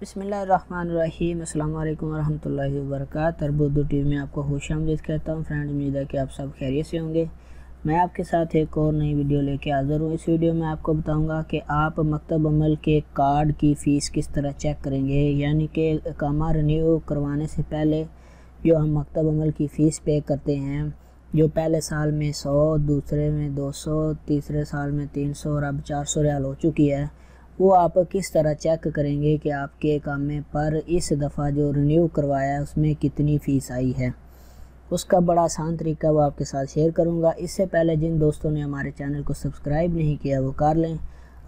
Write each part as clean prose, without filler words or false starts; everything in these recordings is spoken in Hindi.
बिस्मिल्लाहिर्रहमानिर्रहीम। अस्सलाम वालेकुम रहमतुल्लाहि व बरकातहू। तरबूज टीवी में आपको खुशामदीद कहता हूँ। फ्रेंड, उम्मीद है कि आप सब खैरियत से होंगे। मैं आपके साथ एक और नई वीडियो लेके हाज़िर हूँ। इस वीडियो में आपको बताऊंगा कि आप मकतब अमल के कार्ड की फ़ीस किस तरह चेक करेंगे, यानी कि इकामा रिन्यू करवाने से पहले जो हम मकतब अमल की फ़ीस पे करते हैं, जो पहले साल में 100, दूसरे में 200, तीसरे साल में 300 और अब 400 रियाल हो चुकी है, वो आप किस तरह चेक करेंगे कि आपके इकामे पर इस दफ़ा जो रिन्यू करवाया है उसमें कितनी फ़ीस आई है। उसका बड़ा आसान तरीका वो आपके साथ शेयर करूंगा। इससे पहले जिन दोस्तों ने हमारे चैनल को सब्सक्राइब नहीं किया वो कर लें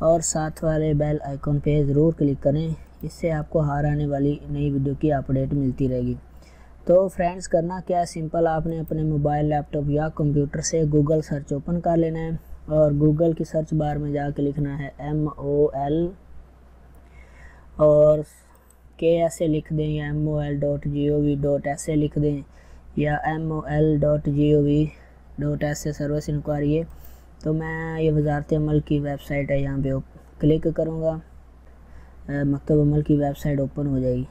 और साथ वाले बेल आइकॉन पे ज़रूर क्लिक करें। इससे आपको हर आने वाली नई वीडियो की अपडेट मिलती रहेगी। तो फ्रेंड्स, करना क्या है, सिंपल आपने अपने मोबाइल, लैपटॉप या कंप्यूटर से गूगल सर्च ओपन कर लेना है और गूगल की सर्च बार में जाके लिखना है MOL और के ऐसे लिख दें या MOL.gov. ऐसे लिख दें या MOL.gov.ऐसे सर्विस इंक्वायरी है। तो मैं ये वजारत अमल की वेबसाइट है, यहाँ पे क्लिक करूँगा, मकतब अमल की वेबसाइट ओपन हो जाएगी।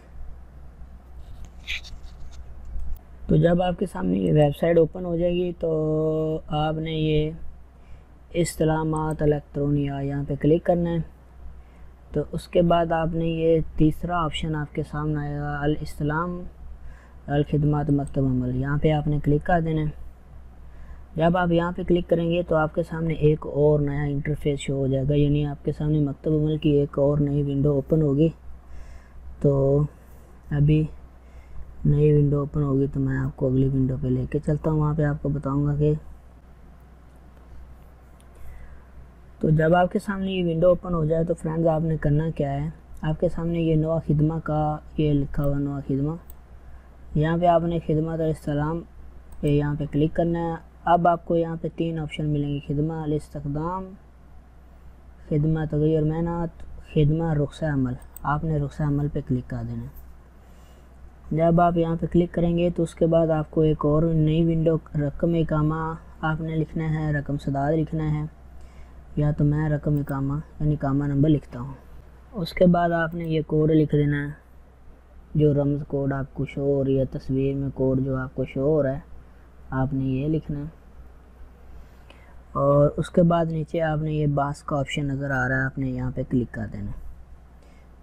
तो जब आपके सामने ये वेबसाइट ओपन हो जाएगी तो आपने ये इस्लामात इलेक्ट्रॉनिया यहाँ पे क्लिक करना है। तो उसके बाद आपने ये तीसरा ऑप्शन आपके सामने आएगा, अल इस्लाम अल खिदमत मकतब अमल, यहाँ पे आपने क्लिक कर देना है। जब आप यहाँ पे क्लिक करेंगे तो आपके सामने एक और नया इंटरफेस शो हो जाएगा, यानी आपके सामने मकतब अमल की एक और नई विंडो ओपन होगी। तो अभी नई विंडो ओपन होगी तो मैं आपको अगली विंडो पे लेके चलता हूँ। वहाँ पे आपको बताऊँगा कि तो जब आपके सामने ये विंडो ओपन हो जाए तो फ्रेंड्स आपने करना क्या है, आपके सामने ये नवा खिदमा का ये लिखा हुआ नवा खिदमा, यहाँ पे आपने खिदमत अलैहिस्सलाम पे यहाँ पे क्लिक करना है। अब आपको यहाँ पे 3 ऑप्शन मिलेंगे, खिदमा अल-इस्तक़दाम, खिदमा तग़य्युर मेहनत, खिदमा रुख़सा अमल। आपने रुख़सा अमल पे क्लिक कर देना है। जब आप यहाँ पे क्लिक करेंगे तो उसके बाद आपको एक और नई विंडो, रकम इकामा आपने लिखना है, रकम सदाद लिखना है, या तो मैं रकम इकामा यानी इकामा नंबर लिखता हूँ। उसके बाद आपने ये कोड लिख देना है, जो रमज़ कोड आपको शो हो रही है, तस्वीर में कोड जो आपको शो हो रहा है आपने ये लिखना है। और उसके बाद नीचे आपने ये बास का ऑप्शन नज़र आ रहा है, आपने यहाँ पे क्लिक कर देना।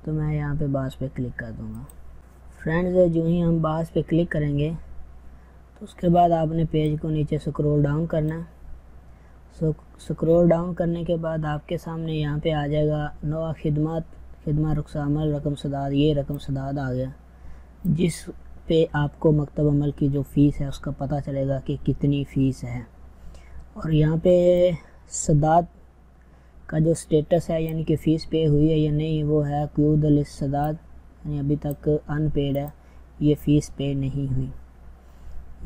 तो मैं यहाँ पे बास पे क्लिक कर दूँगा। फ्रेंड्स, जो ही हम बास पे क्लिक करेंगे तो उसके बाद आपने पेज को नीचे स्क्रॉल डाउन करना है। स्क्रॉल डाउन करने के बाद आपके सामने यहाँ पे आ जाएगा नवा खिदमत, खिदमा रुख़सा अमल, रकम सदाद। ये रकम सदाद आ गया, जिस पे आपको मकतब अमल की जो फ़ीस है उसका पता चलेगा कि कितनी फ़ीस है। और यहाँ पे सदाद का जो स्टेटस है, यानी कि फ़ीस पे हुई है या नहीं, वो है क्यूद लिस सदाद, यानी अभी तक अनपेड है, ये फ़ीस पे नहीं हुई।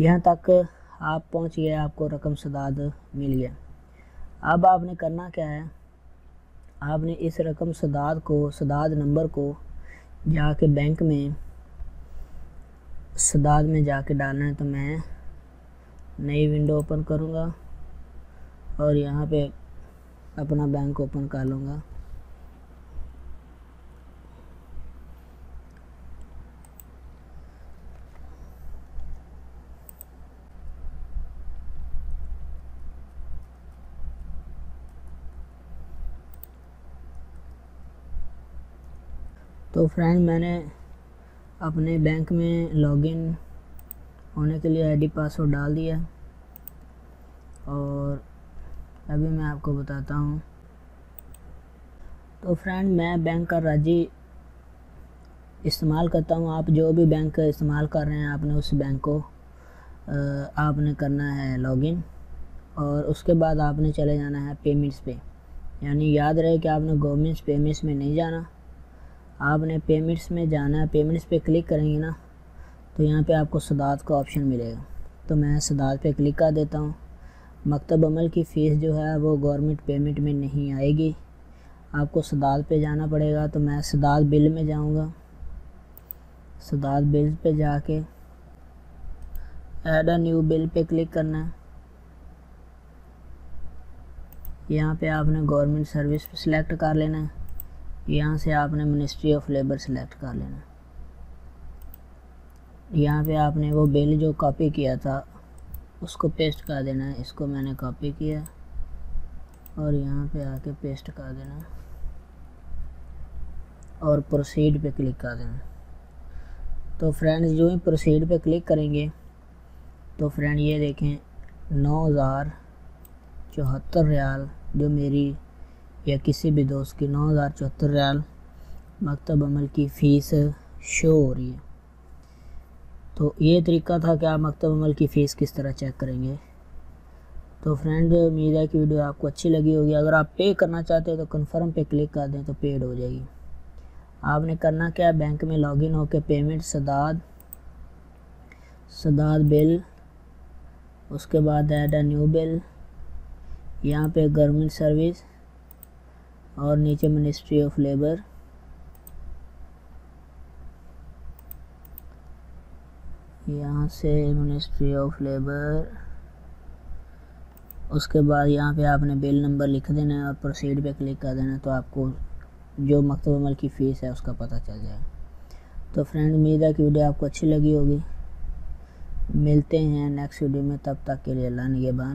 यहाँ तक आप पहुँच गए, आपको रकम सदाद मिल गया। अब आपने करना क्या है, आपने इस रकम सदाद को, सदाद नंबर को जाके बैंक में सदाद में जाके डालना है। तो मैं नई विंडो ओपन करूँगा और यहाँ पे अपना बैंक ओपन कर लूँगा। तो फ्रेंड, मैंने अपने बैंक में लॉगिन होने के लिए आईडी पासवर्ड डाल दिया और अभी मैं आपको बताता हूँ। तो फ्रेंड, मैं बैंक का राजी इस्तेमाल करता हूँ। आप जो भी बैंक इस्तेमाल कर रहे हैं आपने उस बैंक को आपने करना है लॉगिन और उसके बाद आपने चले जाना है पेमेंट्स पे। यानी याद रहे कि आपने गवर्नमेंट पेमेंट्स में नहीं जाना, आपने पेमेंट्स में जाना है। पेमेंट्स पे क्लिक करेंगे ना तो यहाँ पे आपको सदाद का ऑप्शन मिलेगा। तो मैं सदाद पे क्लिक कर देता हूँ। मकतब अमल की फ़ीस जो है वो गवर्नमेंट पेमेंट में नहीं आएगी, आपको सदाद पे जाना पड़ेगा। तो मैं सदाद बिल में जाऊँगा। सदाद बिल पे जाके add a new bill pay click करना है। यहाँ पे आपने गवर्नमेंट सर्विस पे सिलेक्ट कर लेना है। यहाँ से आपने मिनिस्ट्री ऑफ लेबर सेलेक्ट कर लेना। यहाँ पे आपने वो बिल जो कॉपी किया था उसको पेस्ट कर देना है। इसको मैंने कॉपी किया और यहाँ पे आके पेस्ट कर देना और प्रोसीड पे क्लिक कर देना। तो फ्रेंड्स जो ही प्रोसीड पे क्लिक करेंगे तो फ्रेंड ये देखें 9074 रियाल जो मेरी या किसी भी दोस्त की 9074 रियाल मकतब अमल की फ़ीस शो हो रही है। तो ये तरीका था कि आप मकतब अमल की फ़ीस किस तरह चेक करेंगे। तो फ्रेंड उम्मीद है कि वीडियो आपको अच्छी लगी होगी। अगर आप पे करना चाहते हो तो कन्फर्म पे क्लिक कर दें तो पेड हो जाएगी। आपने करना क्या है, बैंक में लॉगिन होकर पेमेंट सदाद बिल, उसके बाद ऐड अ न्यू बिल, यहाँ पे गवर्नमेंट सर्विस और नीचे मिनिस्ट्री ऑफ लेबर, यहाँ से मिनिस्ट्री ऑफ लेबर, उसके बाद यहाँ पे आपने बिल नंबर लिख देना है और प्रोसीड पे क्लिक कर देना। तो आपको जो मकतब अमल की फ़ीस है उसका पता चल जाएगा। तो फ्रेंड उम्मीद है कि वीडियो आपको अच्छी लगी होगी। मिलते हैं नेक्स्ट वीडियो में, तब तक के लिए अल्लाह निगहबान।